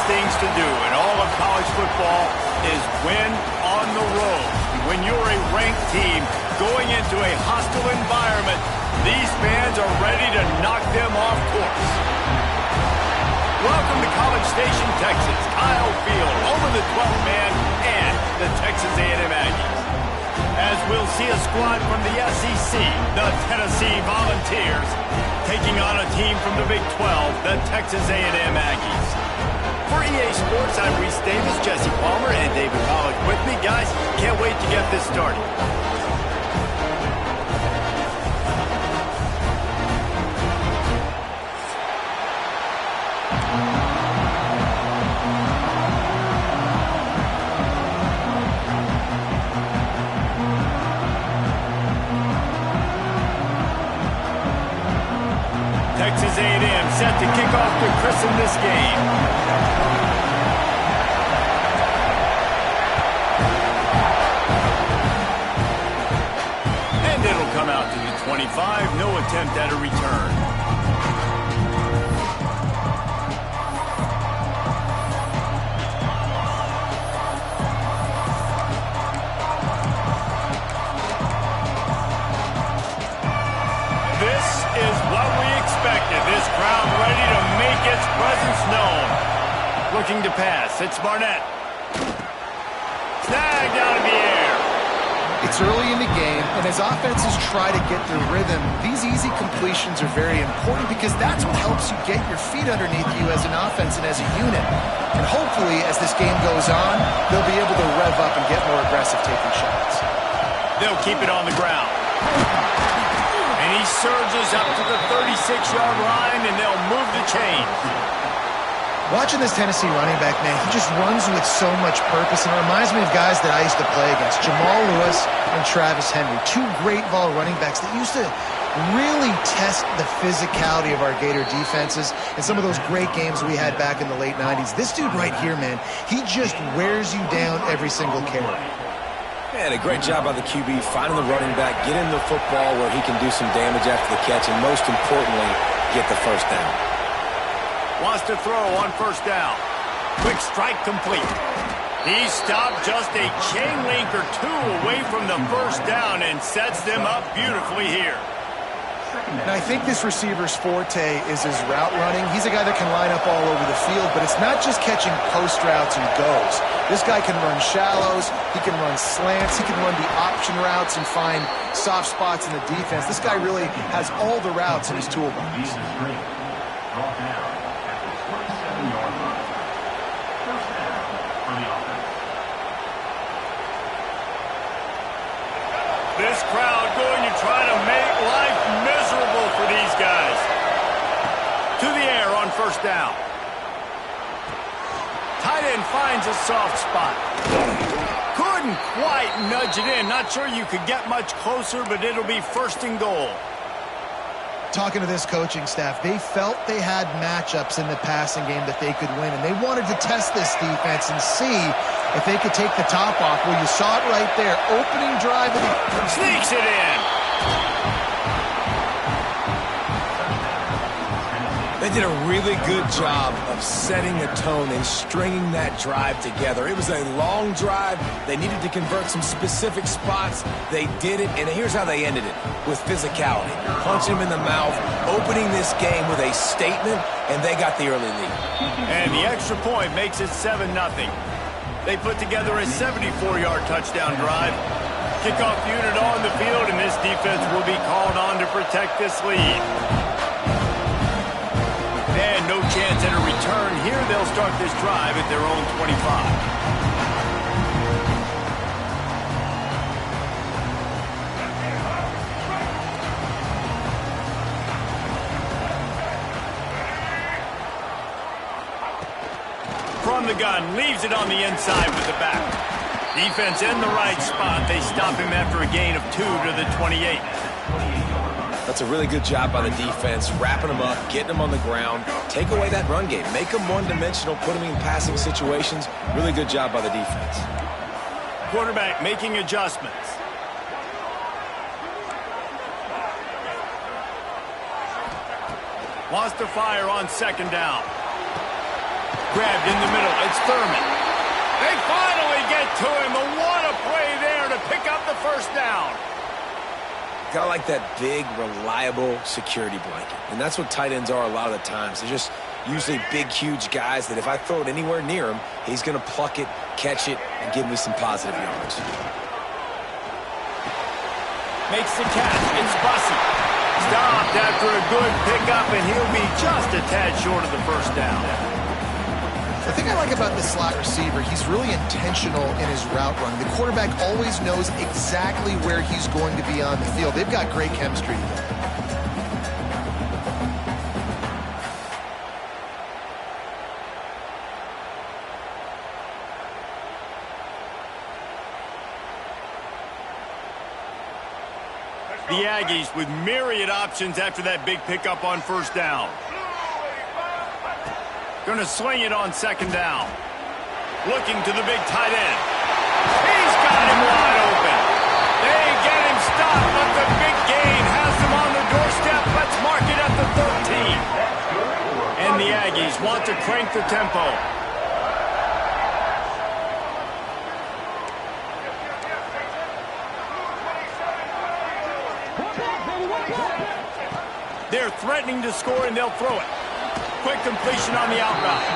things to do in all of college football is win on the road. When you're a ranked team going into a hostile environment, these fans are ready to knock them off course. Welcome to College Station, Texas. Kyle Field, over the 12th man, and the Texas A&M Aggies. As we'll see a squad from the SEC, the Tennessee Volunteers, taking on a team from the Big 12, the Texas A&M Aggies. For EA Sports, I'm Reese Davis, Jesse Palmer, and David Pollock with me. Guys, can't wait to get this started. Texas A&M set to kick off to christen this game. And it'll come out to the 25. No attempt at a return. This crowd ready to make its presence known. Looking to pass. It's Barnett. Snagged out of the air. It's early in the game, and as offenses try to get their rhythm, these easy completions are very important because that's what helps you get your feet underneath you as an offense and as a unit. And hopefully, as this game goes on, they'll be able to rev up and get more aggressive taking shots. They'll keep it on the ground. And he surges up to the 36-yard line, and they'll move the chain. Watching this Tennessee running back, man, he just runs with so much purpose, and it reminds me of guys that I used to play against, Jamal Lewis and Travis Henry, two great ball running backs that used to really test the physicality of our Gator defenses in some of those great games we had back in the late 90s. This dude right here, man, he just wears you down every single carry. Man, a great job by the QB, finding the running back, get him the football where he can do some damage after the catch, and most importantly, get the first down. Wants to throw on first down. Quick strike complete. He stopped just a chain link or two away from the first down and sets them up beautifully here. And I think this receiver's forte is his route running. He's a guy that can line up all over the field, but it's not just catching post routes and goes. This guy can run shallows, he can run slants, he can run the option routes and find soft spots in the defense. This guy really has all the routes in his toolbox. This crowd going to try to make life miserable for these guys. To the air on first down. Tight end finds a soft spot. Couldn't quite nudge it in. Not sure you could get much closer, but it'll be first and goal. Talking to this coaching staff, they felt they had matchups in the passing game that they could win, and they wanted to test this defense and see if they could take the top off. Well, you saw it right there. Opening drive. Sneaks it in. They did a really good job of setting the tone and stringing that drive together. It was a long drive. They needed to convert some specific spots. They did it, and here's how they ended it, with physicality. Punching him in the mouth, opening this game with a statement, and they got the early lead. And the extra point makes it 7-0. They put together a 74-yard touchdown drive. Kickoff unit on the field, and this defense will be called on to protect this lead. And no chance at a return here. They'll start this drive at their own 25. From the gun, leaves it on the inside with the back. Defense in the right spot. They stop him after a gain of 2 to the 28. That's a really good job by the defense, wrapping them up, getting them on the ground, take away that run game, make them one-dimensional, put them in passing situations. Really good job by the defense. Quarterback making adjustments. Wants to fire on second down. Grabbed in the middle. It's Thurman. They finally get to him. What a play there to pick up the first down. Got like that big, reliable security blanket. And that's what tight ends are a lot of the times. They're just usually big, huge guys that if I throw it anywhere near him, he's going to pluck it, catch it, and give me some positive yards. Makes the catch. It's Bussey. Stopped after a good pickup, and he'll be just a tad short of the first down. The thing I like about this slot receiver, he's really intentional in his route run. The quarterback always knows exactly where he's going to be on the field. They've got great chemistry together. The Aggies with myriad options after that big pickup on first down. Going to swing it on second down. Looking to the big tight end. He's got him wide open. They get him stopped, but the big gain has him on the doorstep. Let's mark it at the 13. And the Aggies want to crank the tempo. They're threatening to score, and they'll throw it. Quick completion on the out route.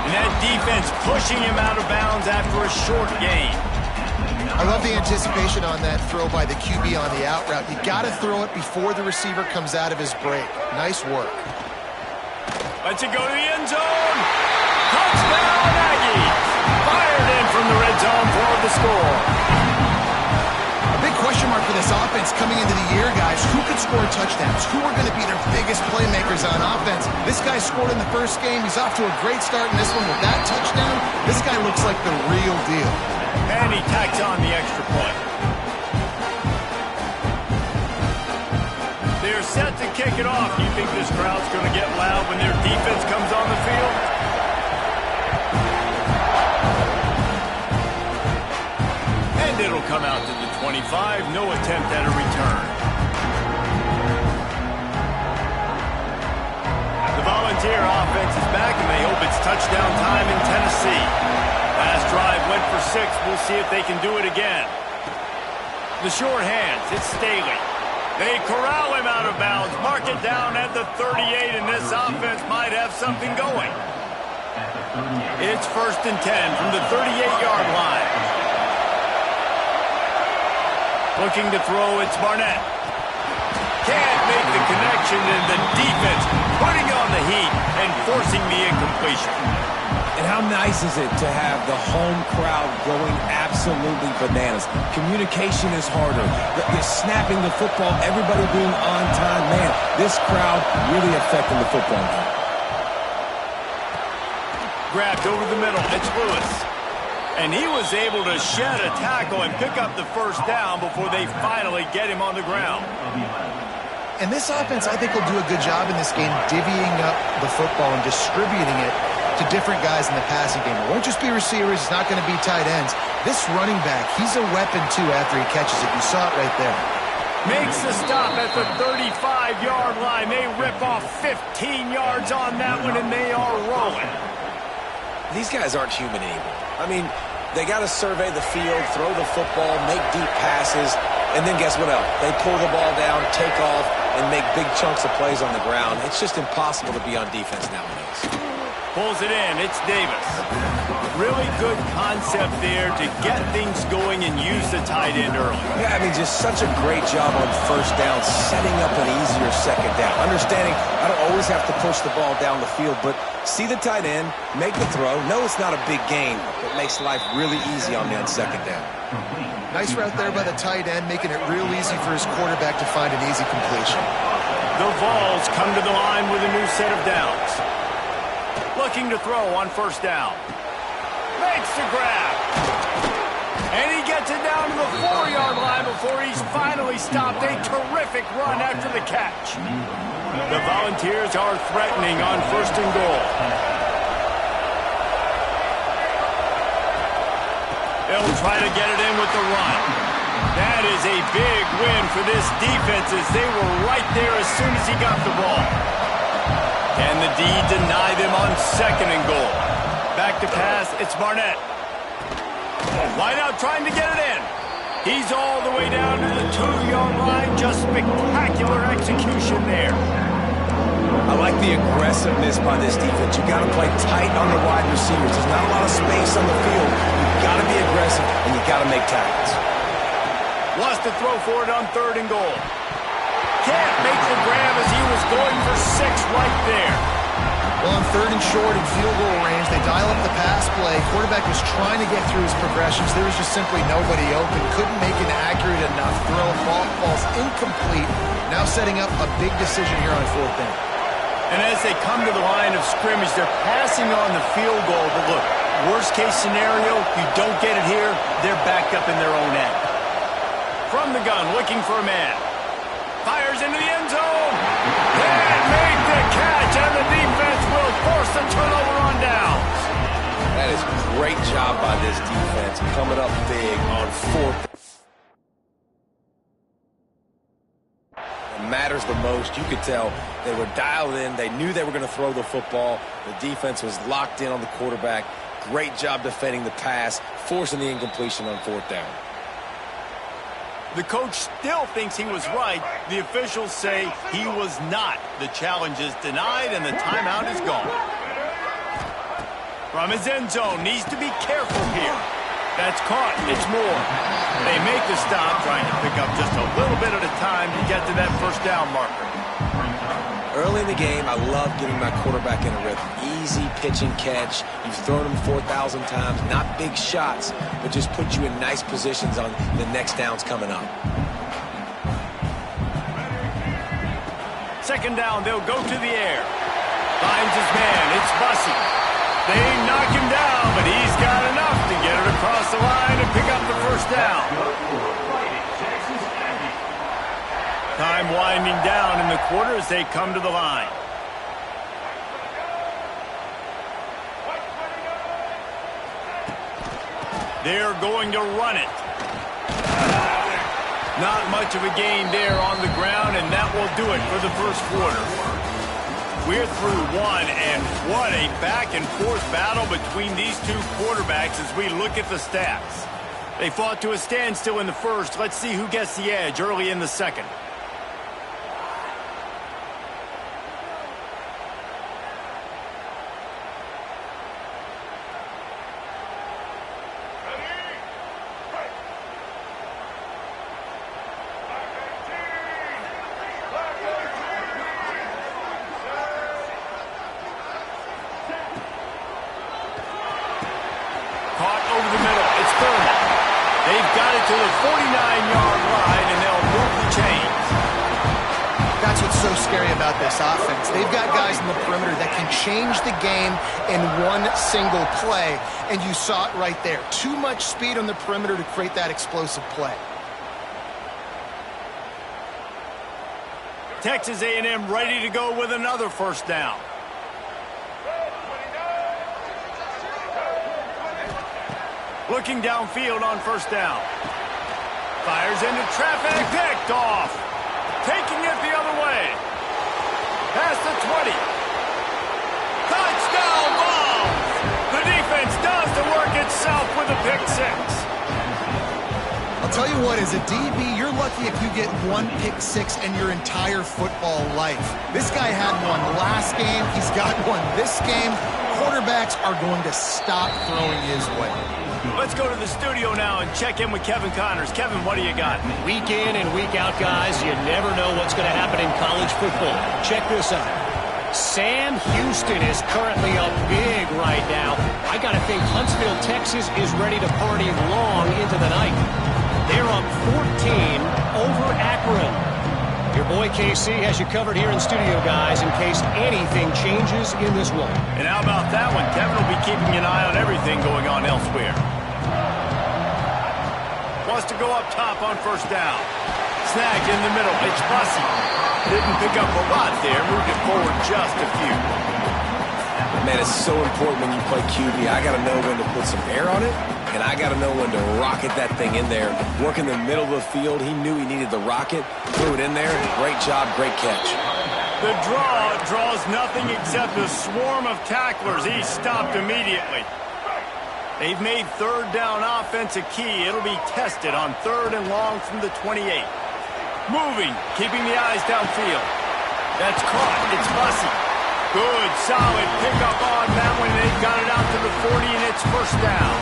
And that defense pushing him out of bounds after a short gain. I love the anticipation on that throw by the QB on the out route. You got to throw it before the receiver comes out of his break. Nice work. Lets it go to the end zone. Touchdown, Aggies. Fired in from the red zone for the score. Big question mark for this offense coming into the year, guys. Who could score touchdowns? Who are going to be their biggest playmakers on offense? This guy scored in the first game. He's off to a great start in this one with that touchdown. This guy looks like the real deal. And he tacks on the extra point. They're set to kick it off. You think this crowd's going to get loud when their defense comes on the field? It'll come out to the 25. No attempt at a return. The Volunteer offense is back, and they hope it's touchdown time in Tennessee. Last drive went for 6. We'll see if they can do it again. The short hands. It's Staley. They corral him out of bounds. Mark it down at the 38, and this offense might have something going. It's 1st and 10 from the 38-yard line. Looking to throw, it's Barnett. Can't make the connection, and the defense putting on the heat and forcing the incompletion. And how nice is it to have the home crowd going absolutely bananas? Communication is harder. They're snapping the football, everybody being on time. Man, this crowd really affecting the football game. Grabbed over the middle, it's Lewis. And he was able to shed a tackle and pick up the first down before they finally get him on the ground. And this offense, I think, will do a good job in this game divvying up the football and distributing it to different guys in the passing game. It won't just be receivers. It's not going to be tight ends. This running back, he's a weapon, too, after he catches it. You saw it right there. Makes the stop at the 35-yard line. They rip off 15 yards on that one, and they are rolling. These guys aren't human anymore. I mean, they got to survey the field, throw the football, make deep passes, and then guess what else? They pull the ball down, take off, and make big chunks of plays on the ground. It's just impossible to be on defense nowadays. Pulls it in. It's Davis. Really good concept there to get things going and use the tight end early. Yeah, I mean, just such a great job on first down, setting up an easier second down. Understanding I don't always have to push the ball down the field, but see the tight end, make the throw. No, it's not a big gain, but makes life really easy on me on second down. Nice route there by the tight end, making it real easy for his quarterback to find an easy completion. The Vols come to the line with a new set of downs. Looking to throw on first down. Makes the grab. And he gets it down to the 4-yard line before he's finally stopped. A terrific run after the catch. The Volunteers are threatening on 1st and goal. They'll try to get it in with the run. That is a big win for this defense as they were right there as soon as he got the ball. Can the D deny them on 2nd and goal? Back to pass, it's Barnett. Wide out trying to get it in. He's all the way down to the 2-yard line. Just spectacular execution there. I like the aggressiveness by this defense. You got to play tight on the wide receivers. There's not a lot of space on the field. You got to be aggressive, and you got to make tackles. Wants to throw for it on 3rd and goal. Can't make the grab as he was going for 6 right there. Well, on 3rd and short and field goal range, they dial up the pass play. Quarterback was trying to get through his progressions. There was just simply nobody open. Couldn't make an accurate enough throw. Ball falls incomplete. Now setting up a big decision here on 4th down. And as they come to the line of scrimmage, they're passing on the field goal. But look, worst case scenario, you don't get it here, they're backed up in their own end. From the gun, looking for a man. Fires into the end zone. Can't make the catch, and the defense will force the turnover on downs. That is a great job by this defense, coming up big on 4th. Matters the most. You could tell they were dialed in. They knew they were going to throw the football. The defense was locked in on the quarterback. Great job defending the pass, forcing the incompletion on 4th down. The coach still thinks he was right. The officials say he was not. The challenge is denied, and the timeout is gone. From his end zone, needs to be careful here. That's caught. It's more. They make the stop, trying to pick up just a little bit at a time to get to that 1st down marker. Early in the game, I love getting my quarterback in a rhythm. Easy pitch and catch. You've thrown him 4,000 times. Not big shots, but just put you in nice positions on the next downs coming up. 2nd down, they'll go to the air. Finds his man. It's Bussey. They knock him down, but he's got enough to get it across the line and pick up the 1st down. Time winding down in the quarter as they come to the line. They're going to run it. Not much of a gain there on the ground, and that will do it for the 1st quarter. We're through 1, and what a back-and-forth battle between these 2 quarterbacks as we look at the stats. They fought to a standstill in the 1st. Let's see who gets the edge early in the 2nd. Caught over the middle. It's Thurman. They've got it to the 49-yard line, and they'll move the chains. That's what's so scary about this offense. They've got guys in the perimeter that can change the game in one single play, and you saw it right there. Too much speed on the perimeter to create that explosive play. Texas A&M ready to go with another 1st down. Looking downfield on 1st down. Fires into traffic. Picked off. Taking it the other way. Past the 20. Touchdown balls. The defense does the work itself with a pick 6. I'll tell you what, as a DB, you're lucky if you get 1 pick 6 in your entire football life. This guy had one last game. He's got one this game. Quarterbacks are going to stop throwing his way. Let's go to the studio now and check in with Kevin Connors. Kevin, what do you got? Week in and week out, guys, you never know what's going to happen in college football. Check this out. Sam Houston is currently up big right now. I got to think Huntsville, Texas is ready to party long into the night. They're up 14 over Akron. Your boy KC has you covered here in studio, guys, in case anything changes in this one. And how about that one? Kevin will be keeping an eye on everything going on elsewhere. Wants to go up top on 1st down. Snagged in the middle. It's Bussey. Didn't pick up a lot there. Moved it forward just a few. Man, it's so important when you play QB. I got to know when to put some air on it, and I got to know when to rocket that thing in there. Work in the middle of the field. He knew he needed the rocket. Threw it in there. Great job. Great catch. The draw draws nothing except a swarm of tacklers. He's stopped immediately. They've made third down offense a key. It'll be tested on 3rd and long from the 28. Moving, keeping the eyes downfield. That's caught. It's Bussey. Good, solid pickup on that one. They've got it out to the 40, and it's first down.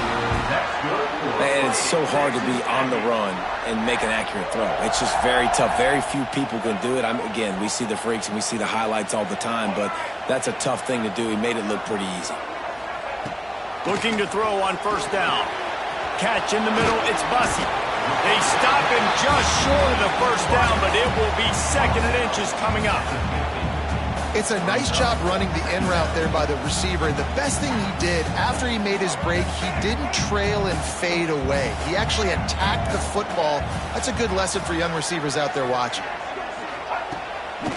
Man, it's so hard to be on the run and make an accurate throw. It's just very tough. Very few people can do it. Again, we see the freaks and we see the highlights all the time, but that's a tough thing to do. He made it look pretty easy. Looking to throw on first down. Catch in the middle. It's Bussey. They stop him just short of the first down, but it will be 2nd and inches coming up. It's a nice job running the in route there by the receiver. And the best thing he did after he made his break, he didn't trail and fade away. He actually attacked the football. That's a good lesson for young receivers out there watching.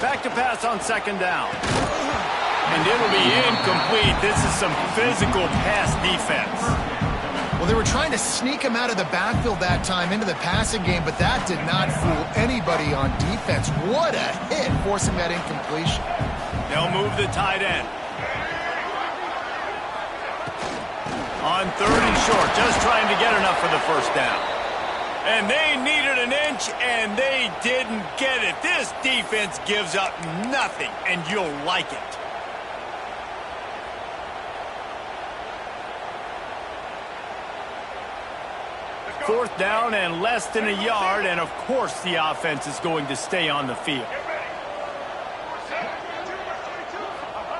Back to pass on 2nd down. And it'll be incomplete. This is some physical pass defense. Well, they were trying to sneak him out of the backfield that time into the passing game, but that did not fool anybody on defense. What a hit, forcing that incompletion. They'll move the tight end. On 3rd and short, just trying to get enough for the first down. And they needed an inch, and they didn't get it. This defense gives up nothing, and you'll like it. Fourth down and less than a yard, and of course the offense is going to stay on the field.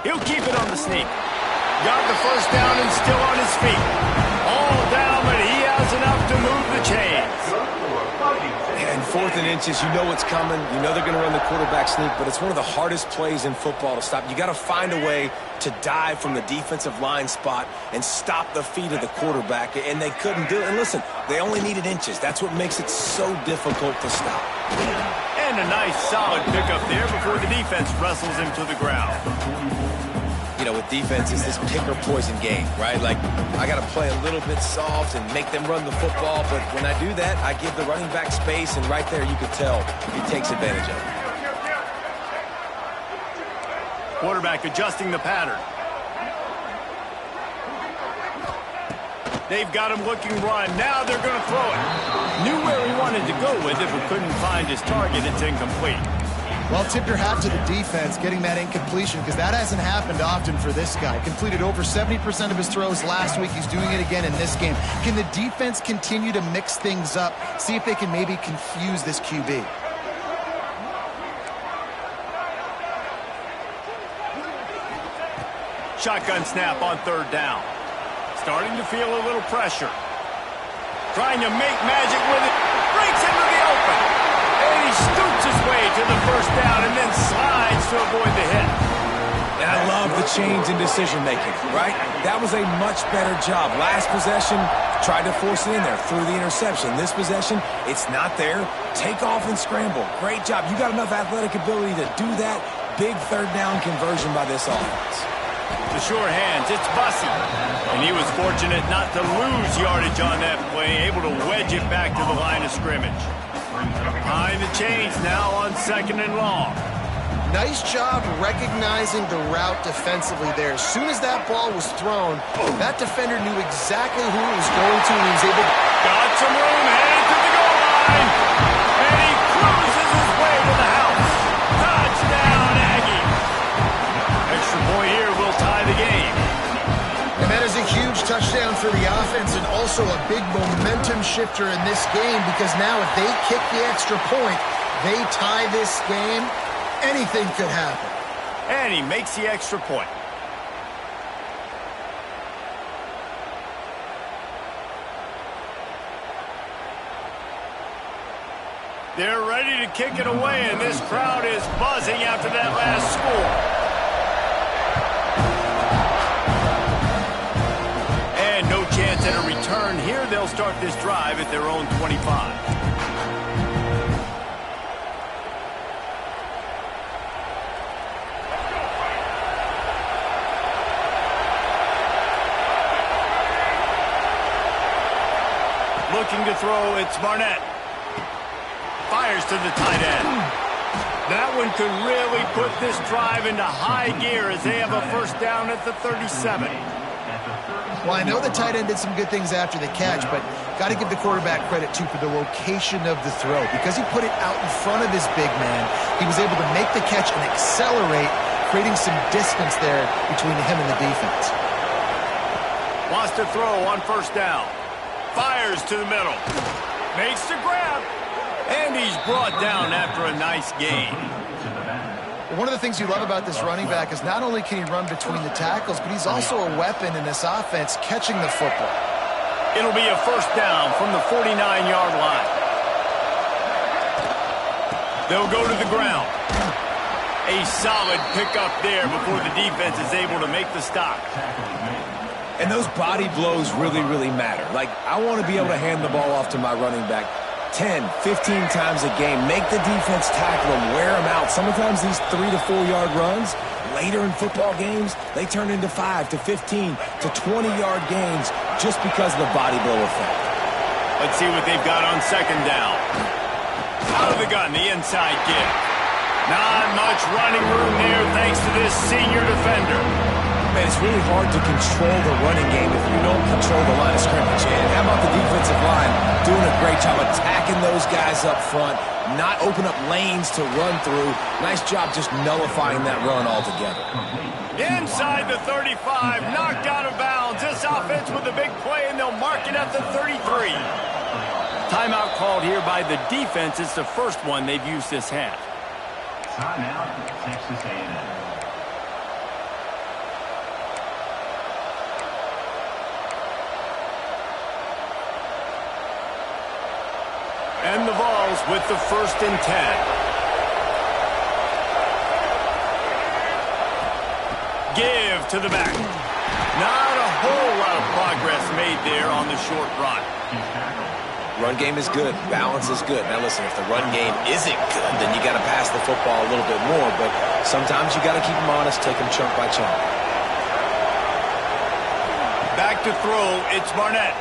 He'll keep it on the sneak. Got the first down and still on his feet. All down, but he has enough to move the chains. And 4th and inches, you know what's coming. You know they're going to run the quarterback sneak, but it's one of the hardest plays in football to stop. You got to find a way to dive from the defensive line spot and stop the feet of the quarterback, and they couldn't do it. And listen, they only needed inches. That's what makes it so difficult to stop. And a nice solid pickup there before the defense wrestles him to the ground. You know, with defense, it's this pick or poison game, right? Like, I got to play a little bit soft and make them run the football, but when I do that, I give the running back space, and right there you can tell he takes advantage of it. Quarterback adjusting the pattern. They've got him looking run. Now they're going to throw it. Knew where he wanted to go with it, but couldn't find his target. It's incomplete. Well, tip your hat to the defense getting that incompletion, because that hasn't happened often for this guy. Completed over 70% of his throws last week. He's doing it again in this game. Can the defense continue to mix things up? See if they can maybe confuse this QB. Shotgun snap on 3rd down. Starting to feel a little pressure. Trying to make magic with it. Breaks into the open. And he scoots his way to the first down and then slides to avoid the hit. And I love the change in decision-making, right? That was a much better job. Last possession, tried to force it in there through the interception. This possession, it's not there. Take off and scramble. Great job. You got enough athletic ability to do that. Big 3rd down conversion by this offense. The sure hands, it's Bussey. And he was fortunate not to lose yardage on that play, able to wedge it back to the line of scrimmage. Behind the chains now on 2nd and long. Nice job recognizing the route defensively there. As soon as that ball was thrown, that defender knew exactly who it was going to, and he was able to... Got some room, headed to the goal line. And he cruises his way to the house. Touchdown, Aggie. Extra point here will tie the game. And that is a huge touchdown for the offense, and also a big momentum shifter in this game, because now if they kick the extra point, they tie this game, anything could happen. And he makes the extra point. They're ready to kick it away, and this crowd is buzzing after that last score. And no chance at a return here. They'll start this drive at their own 25. Looking to throw, it's Barnett. Fires to the tight end. That one could really put this drive into high gear as they have a first down at the 37. Well, I know the tight end did some good things after the catch, but got to give the quarterback credit, too, for the location of the throw. Because he put it out in front of his big man, he was able to make the catch and accelerate, creating some distance there between him and the defense. Wants to throw on first down. Fires to the middle. Makes the grab. And he's brought down after a nice gain. One of the things you love about this running back is not only can he run between the tackles, but he's also a weapon in this offense catching the football. It'll be a first down from the 49-yard line. They'll go to the ground. A solid pickup there before the defense is able to make the stop. And those body blows really, really matter. Like, I want to be able to hand the ball off to my running back 10, 15 times a game. Make the defense tackle them, wear them out. Sometimes these 3 to 4 yard runs, later in football games, they turn into 5 to 15 to 20-yard gains just because of the body blow effect. Let's see what they've got on second down. Out of the gun, the inside kick. Not much running room there thanks to this senior defender. Man, it's really hard to control the running game if you don't control the line of scrimmage. And how about the defensive line doing a great job attacking those guys up front, not open up lanes to run through. Nice job just nullifying that run altogether. Inside the 35, knocked out of bounds. This offense with a big play, and they'll mark it at the 33. Timeout called here by the defense. It's the first one they've used this half. Timeout, Texas A&M. And the Vols with the 1st and 10. Give to the back. Not a whole lot of progress made there on the short run. Run game is good. Balance is good. Now listen, if the run game isn't good, then you got to pass the football a little bit more. But sometimes you got to keep them honest, take them chunk by chunk. Back to throw. It's Barnett.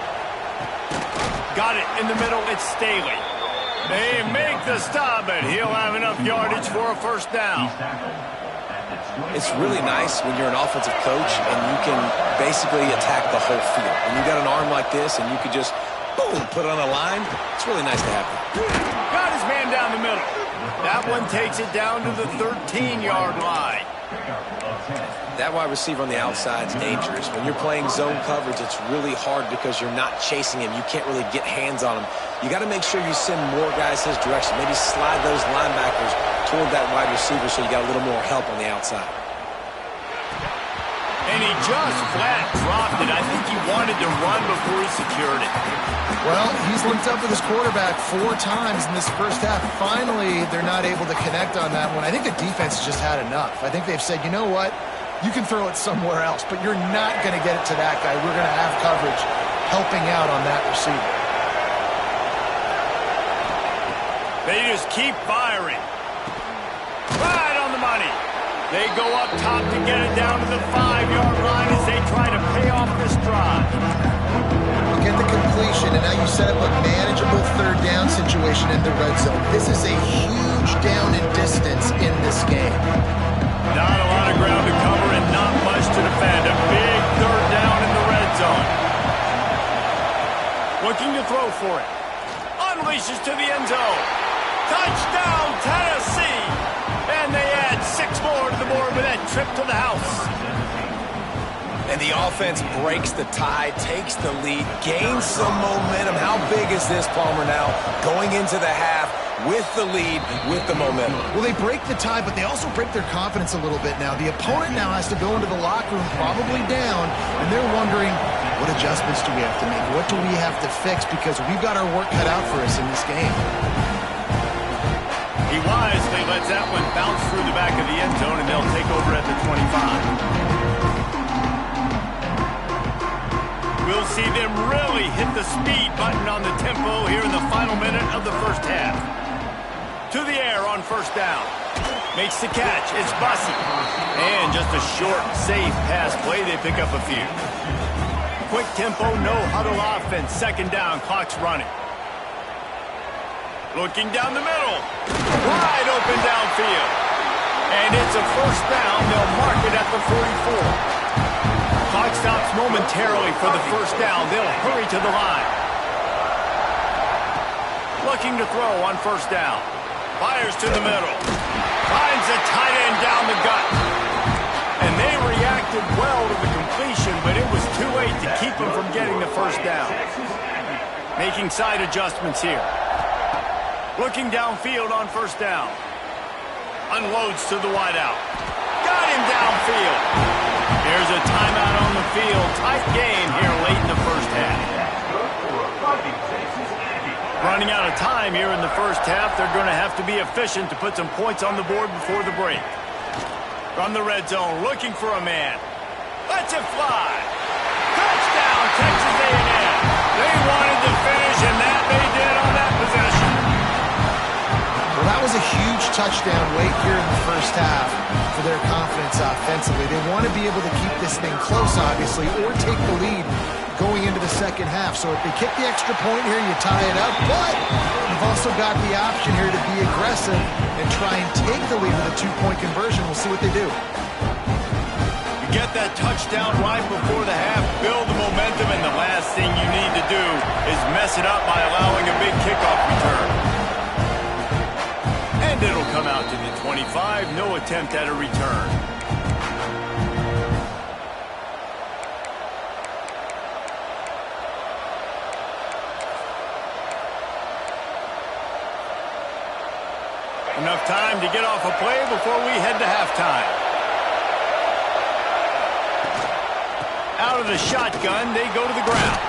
Got it in the middle. It's Staley. They make the stop, but he'll have enough yardage for a first down. It's really nice when you're an offensive coach and you can basically attack the whole field. When you got an arm like this and you could just, boom, put it on a line, it's really nice to have that. Got his man down the middle. That one takes it down to the 13-yard line. That wide receiver on the outside is dangerous. When you're playing zone coverage, it's really hard because you're not chasing him. You can't really get hands on him. You got to make sure you send more guys his direction. Maybe slide those linebackers toward that wide receiver so you got a little more help on the outside. And he just flat dropped it. I think he wanted to run before he secured it. Well, he's linked up with his quarterback 4 times in this first half. Finally, they're not able to connect on that one. I think the defense has just had enough. I think they've said, you know what? You can throw it somewhere else, but you're not going to get it to that guy. We're going to have coverage helping out on that receiver. They just keep firing. Right on the money. They go up top to get it down to the 5-yard line as they try to pay off this drive. Get the completion, and now you set up a manageable 3rd down situation in the red zone. This is a huge down in distance in this game. Not a lot of ground to cover and not much to defend. A big 3rd down in the red zone. Looking to throw for it. Unleashes to the end zone. Touchdown, Tennessee! And they add 6 more to the board with that trip to the house. And the offense breaks the tie, takes the lead, gains some momentum. How big is this, Palmer, now? Going into the half with the lead, with the momentum. Well, they break the tie, but they also break their confidence a little bit now. The opponent now has to go into the locker room probably down, and they're wondering, what adjustments do we have to make? What do we have to fix? Because we've got our work cut out for us in this game. He wisely lets that one bounce through the back of the end zone, and they'll take over at the 25. We'll see them really hit the speed button on the tempo here in the final minute of the first half. To the air on first down. Makes the catch. It's Bussey. And just a short, safe pass play. They pick up a few. Quick tempo, no huddle offense. 2nd down. Clock's running. Looking down the middle. Wide open downfield. And it's a first down. They'll mark it at the 44. Clock stops momentarily for the first down. They'll hurry to the line. Looking to throw on first down. Fires to the middle. Finds a tight end down the gut. And they reacted well to the completion, but it was too late to keep them from getting the first down. Making side adjustments here. Looking downfield on first down. Unloads to the wideout. Got him downfield. There's a timeout on the field. Tight game here late in the first half. Running out of time here in the first half. They're going to have to be efficient to put some points on the board before the break. From the red zone, looking for a man. Lets it fly. Touchdown, Texas A&M. They wanted to finish, and that they did on that possession. Well, that was a huge touchdown late here in the first half for their confidence offensively. They want to be able to keep this thing close, obviously, or take the lead going into the second half. So if they kick the extra point here, you tie it up. But you've also got the option here to be aggressive and try and take the lead with a two-point conversion. We'll see what they do. You get that touchdown right before the half, build the momentum, and the last thing you need to do is mess it up by allowing a big kickoff return. And it'll come out to the 25. No attempt at a return. Enough time to get off a play before we head to halftime. Out of the shotgun, they go to the ground.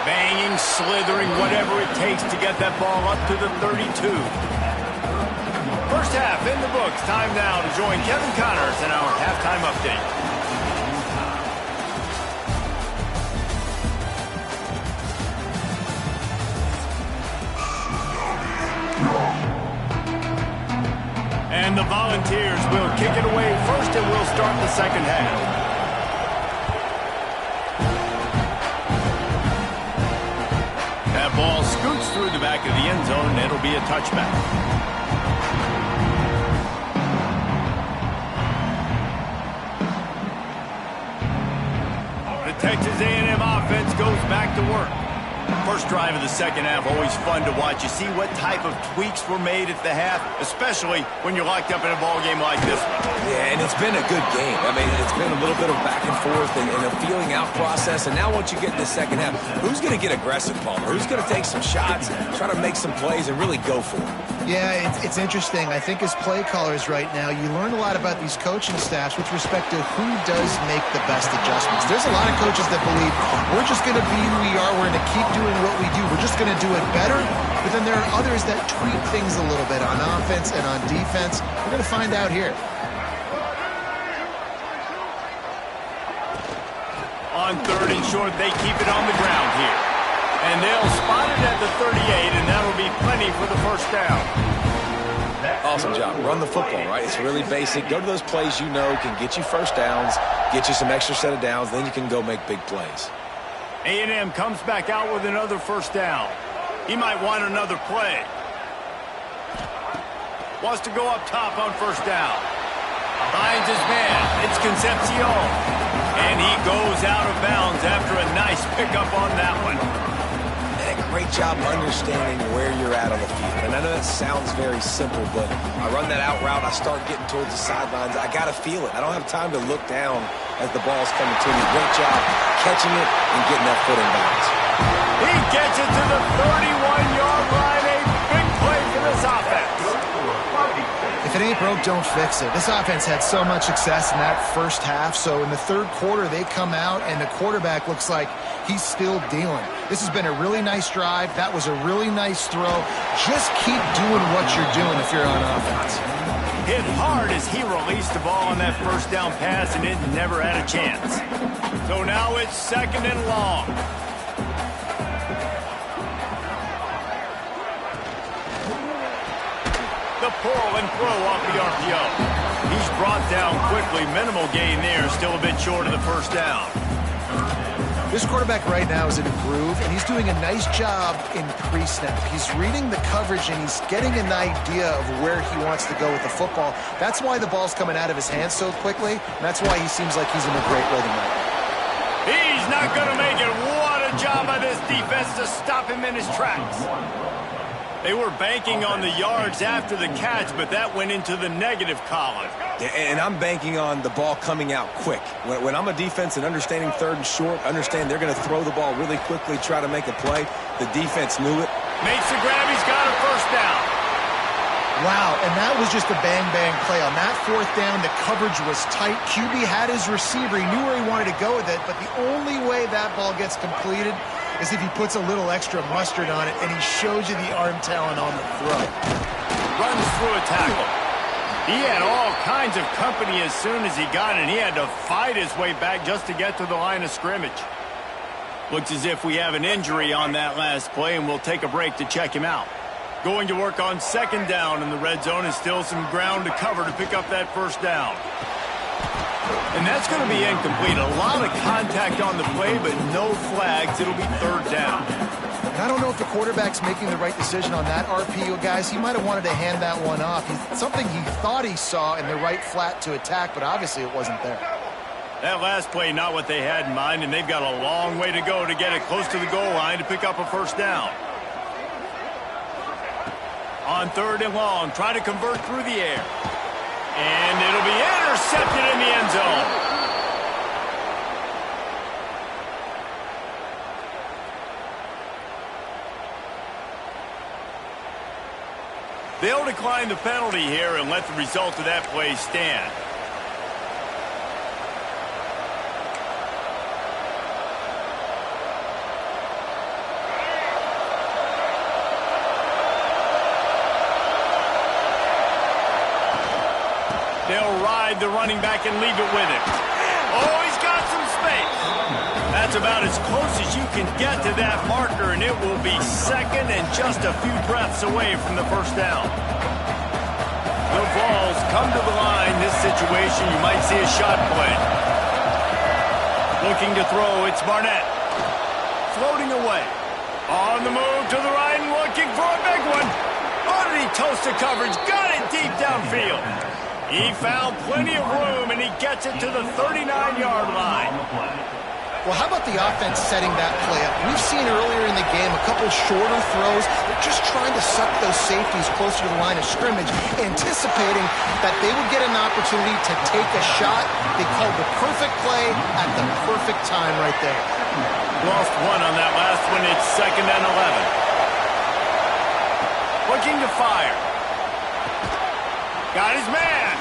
Banging, slithering, whatever it takes to get that ball up to the 32. First half in the books. Time now to join Kevin Connors in our halftime update. And the Volunteers will kick it away first, and we'll start the second half. That ball scoots through the back of the end zone, and it'll be a touchback. The Texas A&M offense goes back to work. First drive of the second half, always fun to watch. You see what type of tweaks were made at the half, especially when you're locked up in a ball game like this one. Yeah, and it's been a good game. I mean, it's been a little bit of back and forth and a feeling out process. And now once you get in the second half, who's going to get aggressive, Palmer? Who's going to take some shots, try to make some plays, and really go for it? Yeah, it's interesting. I think as play callers right now, you learn a lot about these coaching staffs with respect to who does make the best adjustments. There's a lot of coaches that believe we're just going to be who we are. We're going to keep doing what we do. We're just going to do it better. But then there are others that tweak things a little bit on offense and on defense. We're going to find out here. On third and short, they keep it on the ground here. And they'll spot it at the 38, and that'll be plenty for the first down. Awesome job. Run the football, right? It's really basic. Go to those plays you know can get you first downs, get you some extra set of downs, then you can go make big plays. A&M comes back out with another first down. He might want another play. Wants to go up top on first down. Finds his man. It's Concepcion. And he goes out of bounds after a nice pickup on that one. And a great job understanding where you're at on the field. And I know that sounds very simple, but I run that out route, I start getting towards the sidelines. I got to feel it. I don't have time to look down as the ball's coming to me. Great job catching it and getting that foot in bounds. He gets it to the 31-yard line. A big play for this offense. If it ain't broke, don't fix it. This offense had so much success in that first half, so in the third quarter, they come out, and the quarterback looks like he's still dealing. This has been a really nice drive. That was a really nice throw. Just keep doing what you're doing if you're on offense. Hit hard as he released the ball on that first down pass, and it never had a chance. So now it's second and long. The pull and throw off the RPO. He's brought down quickly. Minimal gain there. Still a bit short of the first down. This quarterback right now is in a groove, and he's doing a nice job in pre-snap. He's reading the coverage, and he's getting an idea of where he wants to go with the football. That's why the ball's coming out of his hands so quickly, and that's why he seems like he's in a great rhythm right now. He's not going to make it. What a job by this defense to stop him in his tracks. They were banking on the yards after the catch, but that went into the negative column. And I'm banking on the ball coming out quick. When I'm a defense and understanding third and short, understand they're going to throw the ball really quickly, try to make a play. The defense knew it. Makes the grab. He's got a first down. Wow, and that was just a bang-bang play. On that fourth down, the coverage was tight. QB had his receiver. He knew where he wanted to go with it, but the only way that ball gets completed is if he puts a little extra mustard on it, and he shows you the arm talent on the throw. Runs through a tackle. He had all kinds of company as soon as he got it. He had to fight his way back just to get to the line of scrimmage. Looks as if we have an injury on that last play, and we'll take a break to check him out. Going to work on second down in the red zone, and still some ground to cover to pick up that first down. And that's going to be incomplete. A lot of contact on the play, but no flags. It'll be third down. And I don't know if the quarterback's making the right decision on that RPO, guys. He might have wanted to hand that one off. Something he thought he saw in the right flat to attack, but obviously it wasn't there. That last play, not what they had in mind, and they've got a long way to go to get it close to the goal line to pick up a first down. On third and long, try to convert through the air. And it'll be intercepted in the end zone. They'll decline the penalty here and let the result of that play stand. They'll ride the running back and leave it with him. Oh, he's got some space. That's about as close as you can get to that marker, and it will be second and just a few breaths away from the first down. The balls come to the line. This situation, you might see a shot play. Looking to throw, it's Barnett. Floating away. On the move to the right and looking for a big one. Oh, did he toast the coverage? Got it deep downfield. He found plenty of room, and he gets it to the 39-yard line. Well, how about the offense setting that play up? We've seen earlier in the game a couple shorter throws. They're just trying to suck those safeties closer to the line of scrimmage, anticipating that they would get an opportunity to take a shot. They called the perfect play at the perfect time right there. Lost one on that last one. It's second and 11. Looking to fire. Got his man.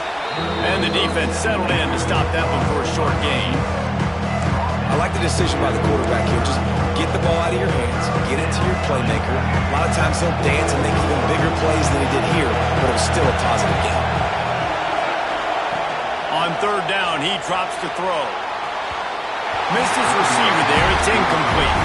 And the defense settled in to stop that one for a short gain. I like the decision by the quarterback here. Just get the ball out of your hands, get it to your playmaker. A lot of times he'll dance and make even bigger plays than he did here, but it was still a positive game. On third down, he drops to throw. Missed his receiver there. It's incomplete.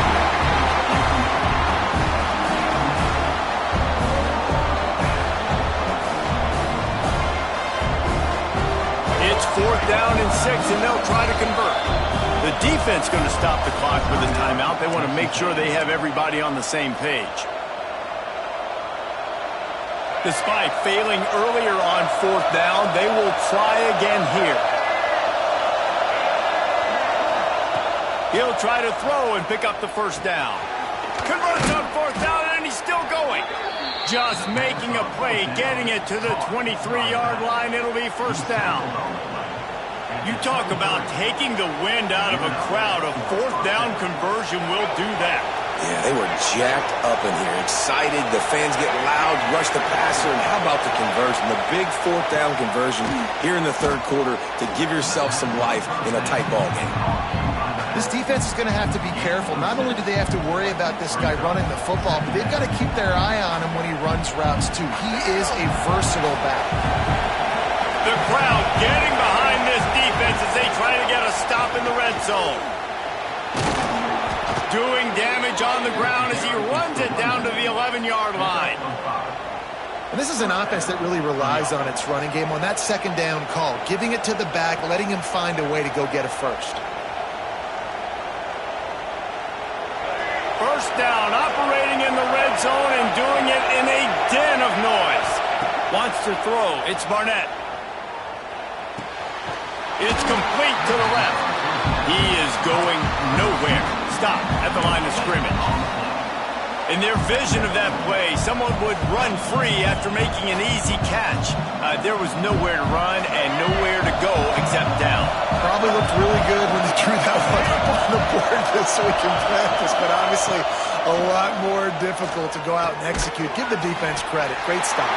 It's fourth down and 6, and they'll try to convert. The defense going to stop the clock with a timeout. They want to make sure they have everybody on the same page. Despite failing earlier on fourth down, they will try again here. He'll try to throw and pick up the first down. Converts on fourth down, and he's still going. Just making a play, getting it to the 23-yard line. It'll be first down. You talk about taking the wind out of a crowd. A fourth down conversion will do that. Yeah, they were jacked up in here, excited. The fans get loud, rush the passer, and how about the conversion? The big fourth down conversion here in the third quarter to give yourself some life in a tight ball game. This defense is going to have to be careful. Not only do they have to worry about this guy running the football, but they've got to keep their eye on him when he runs routes, too. He is a versatile back. The crowd getting behind this defense as they try to get a stop in the red zone. Doing damage on the ground as he runs it down to the 11-yard line. And this is an offense that really relies on its running game on that second down call, giving it to the back, letting him find a way to go get a first. First down, operating in the red zone and doing it in a den of noise. Wants to throw. It's Barnett. It's complete to the left. He is going nowhere. Stop at the line of scrimmage. In their vision of that play, someone would run free after making an easy catch. There was nowhere to run and nowhere to go except down. Probably looked really good when he drew that one up on the board this week in practice, but obviously a lot more difficult to go out and execute. Give the defense credit. Great stop.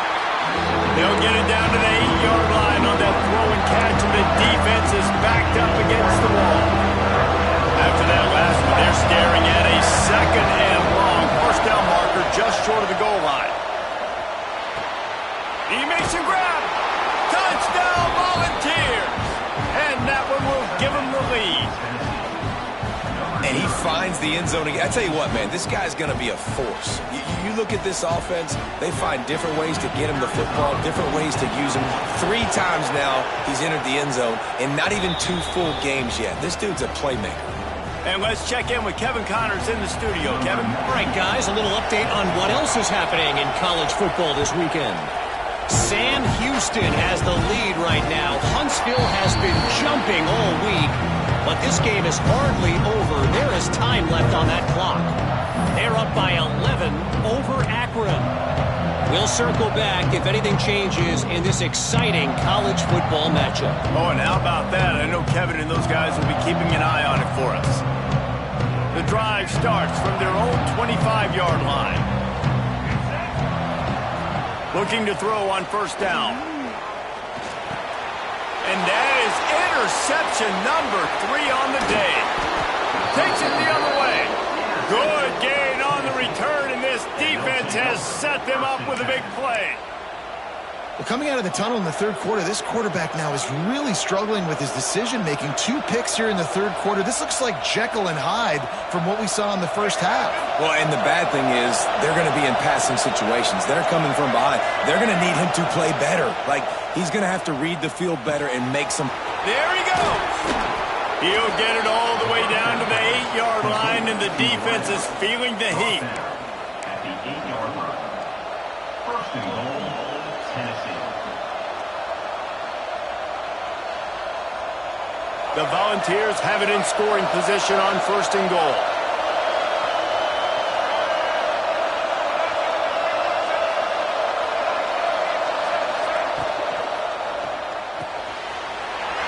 They'll get it down to the 8-yard line on that throw and catch, and the defense is backed up against the wall. After that last one, they're staring at a second and long first down marker just short of the goal line. He makes a grab. Touchdown, Volunteers. And that one will give him the lead. And he finds the end zone. I tell you what, man, this guy's going to be a force. You look at this offense, they find different ways to get him the football, different ways to use him. 3 times now he's entered the end zone, and not even 2 full games yet. This dude's a playmaker. And let's check in with Kevin Connors in the studio. Kevin? All right, guys, a little update on what else is happening in college football this weekend. Sam Houston has the lead right now. Huntsville has been jumping all week, but this game is hardly over. There is time left on that clock. They're up by 11 over Akron. We'll circle back if anything changes in this exciting college football matchup. Oh, and how about that? I know Kevin and those guys will be keeping an eye on it for us. The drive starts from their own 25-yard line. Looking to throw on first down. And that is interception number 3 on the day. Takes it the other way. Good gain on the return, and this defense has set them up with a big play. Well, coming out of the tunnel in the third quarter, this quarterback now is really struggling with his decision-making. 2 picks here in the third quarter. This looks like Jekyll and Hyde from what we saw in the first half. Well, and the bad thing is they're going to be in passing situations. They're coming from behind. They're going to need him to play better. Like, he's going to have to read the field better and make some... There he goes. He'll get it all the way down to the 8-yard line, and the defense is feeling the heat. At the 8-yard line. First and goal, Tennessee. The Volunteers have it in scoring position on first and goal.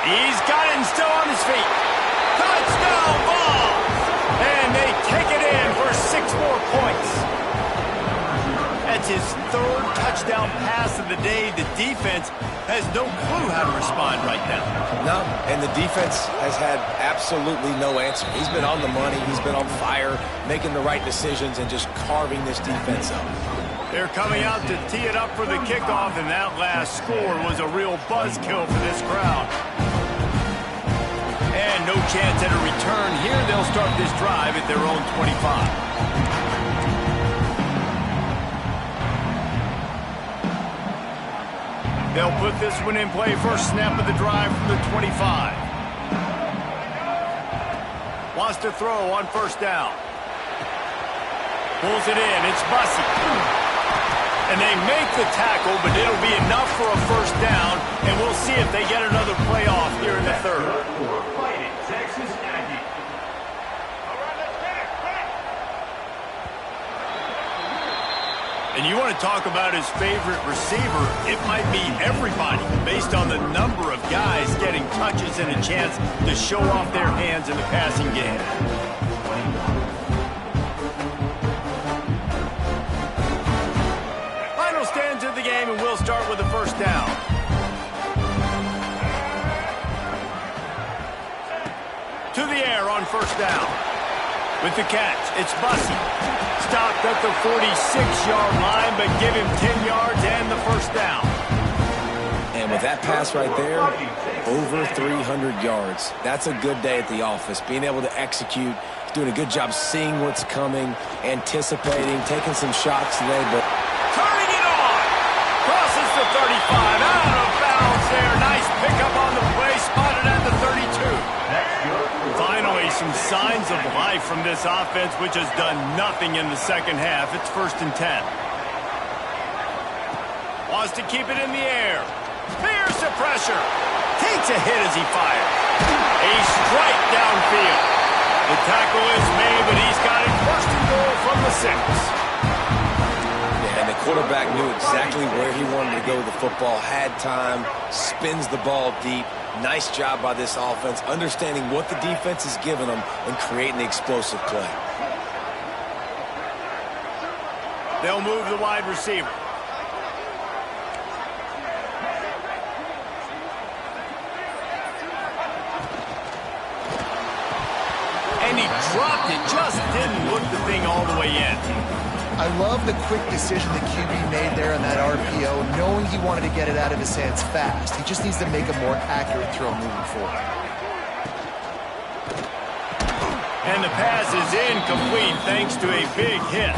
He's got it and still on his feet. Touchdown ball! And they take it in for 6 more points. That's his 3rd touchdown pass of the day. The defense has no clue how to respond right now. No, and the defense has had absolutely no answer. He's been on the money. He's been on fire, making the right decisions and just carving this defense up. They're coming out to tee it up for the kickoff, and that last score was a real buzzkill for this crowd. And no chance at a return here. They'll start this drive at their own 25. They'll put this one in play first snap of the drive from the 25. Wants to throw on first down. Pulls it in. It's Bussey. And they make the tackle, but it'll be enough for a first down, and we'll see if they get another play off here in the third. Texas Aggie. And you want to talk about his favorite receiver, it might be everybody based on the number of guys getting touches and a chance to show off their hands in the passing game. Final stands of the game, and we'll start with the first down. To the air on first down. With the catch, it's Bussey. Stopped at the 46-yard line, but give him 10 yards and the first down. And with that pass right there, over 300 yards. That's a good day at the office. Being able to execute, doing a good job seeing what's coming, anticipating, taking some shots today. But turning it on. Crosses the 35. Out of bounds there. Nice pickup on the play. Spotted at the 32. Finally, some signs of life from this offense, which has done nothing in the second half. It's 1st and 10. Wants to keep it in the air. Fears the pressure. Takes a hit as he fires. A strike downfield. The tackle is made, but he's got it 1st and goal from the 6. And the quarterback knew exactly where he wanted to go with the football, had time, spins the ball deep. Nice job by this offense, understanding what the defense is giving them and creating the explosive play. They'll move the wide receiver. And he dropped it, just didn't look the thing all the way in. I love the quick decision that QB made there on that RPO, knowing he wanted to get it out of his hands fast. He just needs to make a more accurate throw moving forward. And the pass is incomplete thanks to a big hit.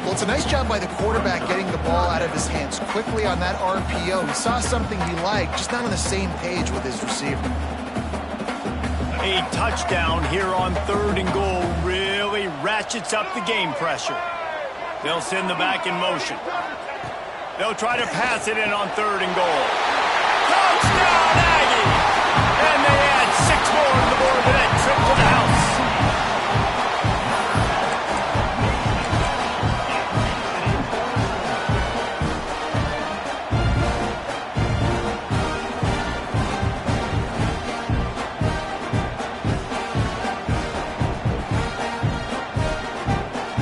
Well, it's a nice job by the quarterback getting the ball out of his hands quickly on that RPO. He saw something he liked, just not on the same page with his receiver. A touchdown here on 3rd and goal really ratchets up the game pressure. They'll send the back in motion. They'll try to pass it in on 3rd and goal. Touchdown, Aggie! And they add 6 more to the board with that trip to the house.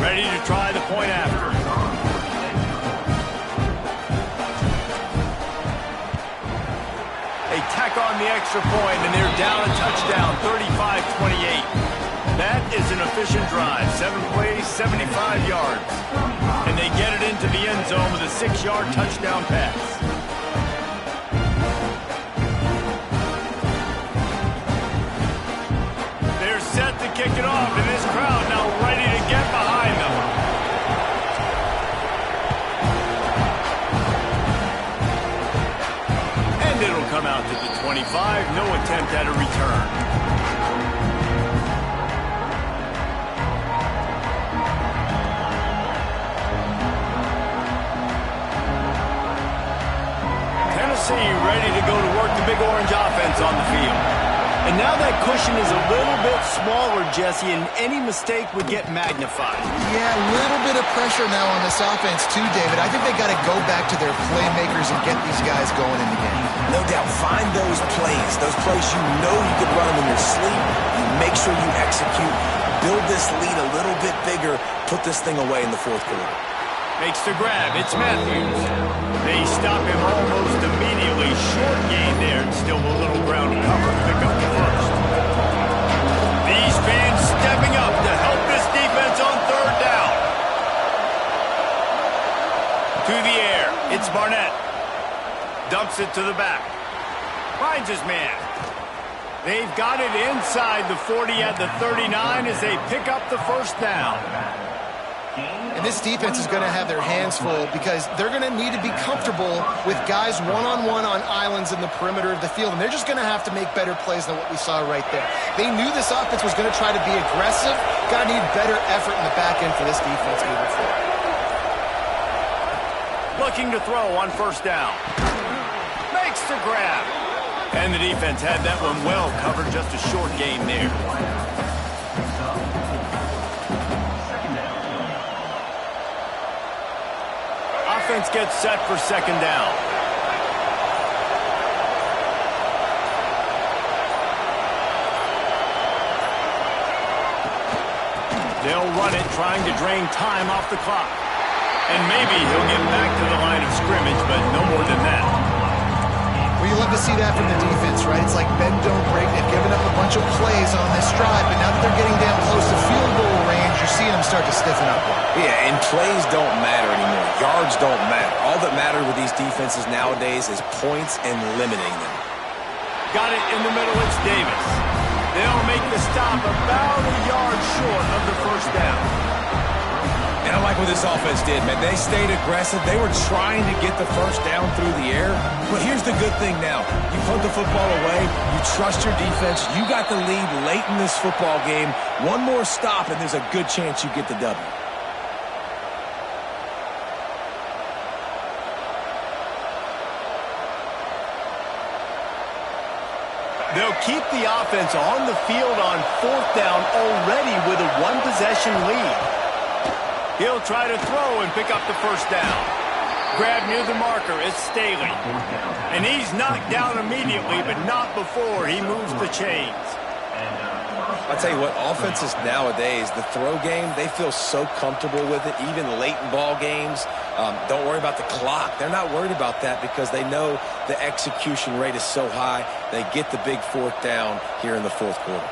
Ready to try the point after. They tack on the extra point, and they're down a touchdown, 35-28. That is an efficient drive. 7 plays, 75 yards. And they get it into the end zone with a 6-yard touchdown pass. They're set to kick it off, and this crowd now ready to get behind them. And it'll come out to the 25. No attempt at a return. Tennessee ready to go to work the Big Orange offense on the field. And now that cushion is a little bit smaller, Jesse, and any mistake would get magnified. Yeah, a little bit of pressure now on this offense too, David. I think they got to go back to their playmakers and get these guys going in the game. No doubt, find those plays you know you could run them in your sleep. You make sure you execute, build this lead a little bit bigger, put this thing away in the 4th quarter. Makes the grab. It's Matthews. They stop him almost immediately. Short gain there, and still a little ground to cover. Pick up the 1st. These fans stepping up to help this defense on 3rd down. To the air. It's Barnett. Dumps it to the back. Finds his man. They've got it inside the 40 at the 39 as they pick up the 1st down. And this defense is going to have their hands full because they're going to need to be comfortable with guys one-on-one on islands in the perimeter of the field. And they're just going to have to make better plays than what we saw right there. They knew this offense was going to try to be aggressive. Got to need better effort in the back end for this defense moving forward. Looking to throw on 1st down. Makes the grab. And the defense had that one well covered. Just a short gain there. Offense gets set for 2nd down. They'll run it, trying to drain time off the clock. And maybe he'll get back to the line of scrimmage, but no more than that. Well, you love to see that from the defense, right? It's like bend, don't break. They've given up a bunch of plays on this drive, but now that they're getting down close to field goal range, you're seeing them start to stiffen up. Yeah, and plays don't matter anymore. Yards don't matter. All that matters with these defenses nowadays is points and limiting them. Got it in the middle. It's Davis. They'll make the stop about a yard short of the 1st down. And I like what this offense did, man. They stayed aggressive. They were trying to get the first down through the air. But here's the good thing now. You punt the football away. You trust your defense. You got the lead late in this football game. One more stop, and there's a good chance you get the W. They'll keep the offense on the field on fourth down already with a one-possession lead. He'll try to throw and pick up the first down. Grab near the marker is Staley. And he's knocked down immediately, but not before he moves the chains. I'll tell you what, offenses nowadays, the throw game, they feel so comfortable with it, even late in ball games. Don't worry about the clock. They're not worried about that because they know the execution rate is so high. They get the big fourth down here in the fourth quarter.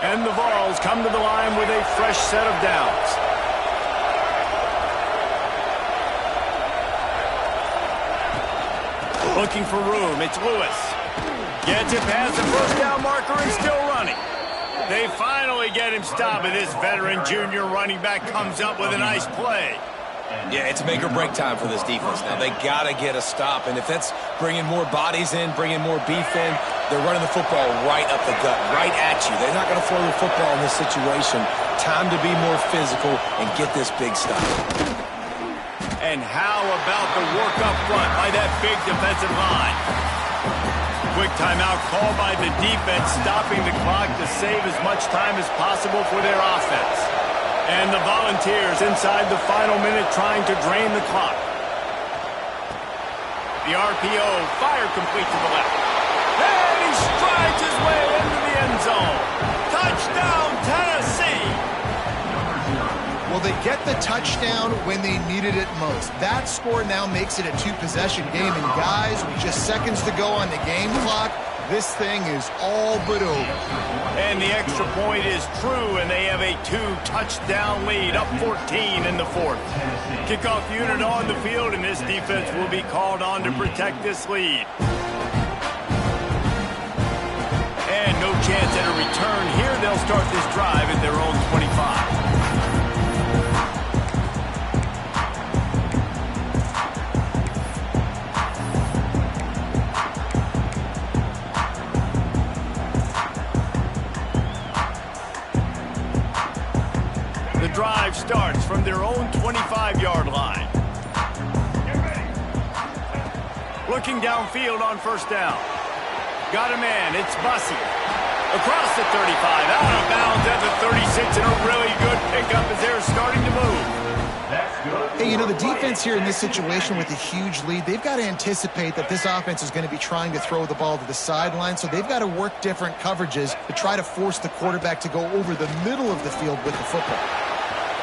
And the Vols come to the line with a fresh set of downs. Looking for room, it's Lewis. Gets it past the first down marker and still running. They finally get him stopped, and this veteran junior running back comes up with a nice play. Yeah, it's make or break time for this defense now. They got to get a stop, and if that's bringing more bodies in, bringing more beef in, they're running the football right up the gut, right at you. They're not going to throw the football in this situation. Time to be more physical and get this big stop. And how about the work up front by that big defensive line? Quick timeout called by the defense, stopping the clock to save as much time as possible for their offense. And the Volunteers inside the final minute trying to drain the clock. The RPO, fire complete to the left. And he strides his way into the end zone. Touchdown, Tennessee! Well, they get the touchdown when they needed it most. That score now makes it a two-possession game. And guys, with just seconds to go on the game clock, this thing is all but over. And the extra point is true, and they have a two-touchdown lead, up 14 in the fourth. Kickoff unit on the field, and this defense will be called on to protect this lead. And no chance at a return here. They'll start this drive at their own 25. Drive starts from their own 25-yard line. Looking downfield on first down. Got a man, it's Bussey. Across the 35, out of bounds at the 36, and a really good pickup as they're starting to move. Hey, you know, the defense here in this situation with a huge lead, they've got to anticipate that this offense is going to be trying to throw the ball to the sideline, so they've got to work different coverages to try to force the quarterback to go over the middle of the field with the football.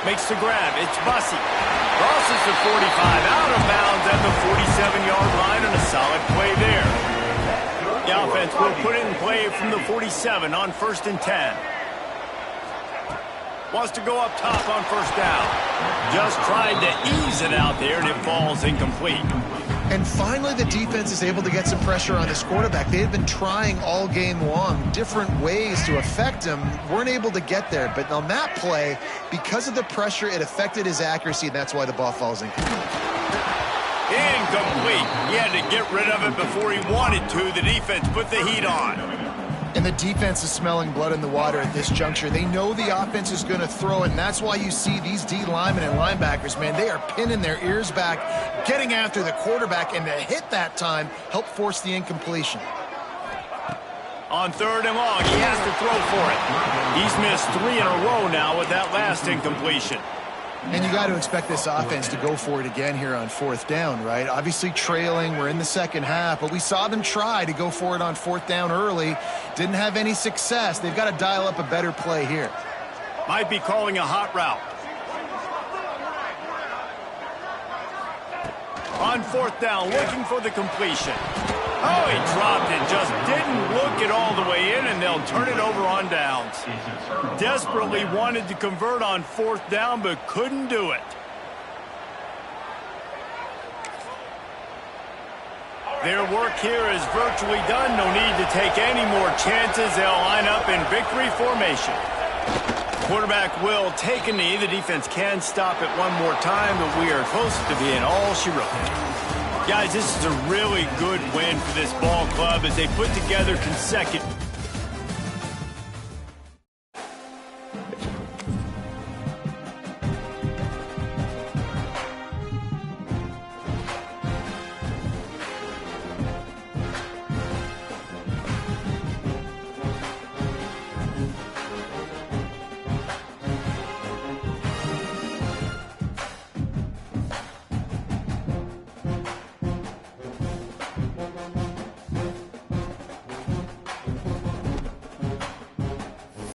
Makes the grab. It's Bussey. Crosses the 45, out of bounds at the 47-yard line, and a solid play there. The offense will put it in play from the 47 on 1st and 10. Wants to go up top on first down. Just tried to ease it out there, and it falls incomplete. And finally, the defense is able to get some pressure on this quarterback. They had been trying all game long different ways to affect him. Weren't able to get there. But on that play, because of the pressure, it affected his accuracy, and that's why the ball falls incomplete. Incomplete. He had to get rid of it before he wanted to. The defense put the heat on. And the defense is smelling blood in the water at this juncture. They know the offense is going to throw it, and that's why you see these D linemen and linebackers, man, they are pinning their ears back, getting after the quarterback, and the hit that time helped force the incompletion. On 3rd and long, he has to throw for it. He's missed 3 in a row now with that last incompletion. And you got to expect this offense to go for it again here on 4th down, right? Obviously trailing, we're in the second half, but we saw them try to go for it on 4th down early. Didn't have any success. They've got to dial up a better play here. Might be calling a hot route. On 4th down, looking for the completion. Oh, he dropped it. Just didn't look it all the way in, and they'll turn it over on downs. Desperately wanted to convert on 4th down, but couldn't do it. Their work here is virtually done. No need to take any more chances. They'll line up in victory formation. Quarterback will take a knee. The defense can stop it one more time, but we are close to being all she wrote. Guys, this is a really good win for this ball club as they put together consecutive